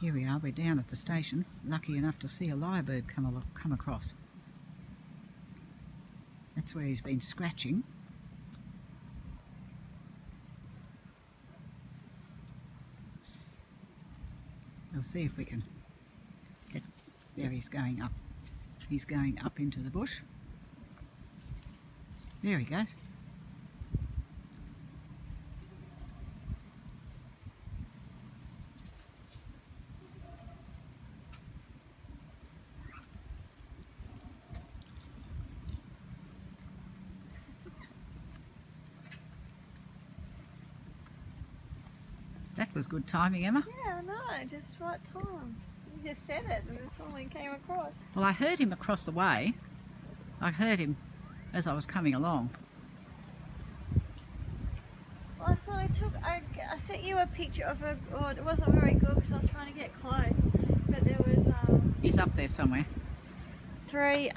Here we are, we're down at the station, lucky enough to see a lyrebird come across. That's where he's been scratching. We'll see if we can get... There he's going up. He's going up into the bush. There he goes. That was good timing, Emma. Yeah, I know, just right time. You just said it and someone came across. Well, I heard him across the way. I heard him as I was coming along. Well, so I sent you a picture of a, oh, it wasn't very good because I was trying to get close, but there was He's up there somewhere. 3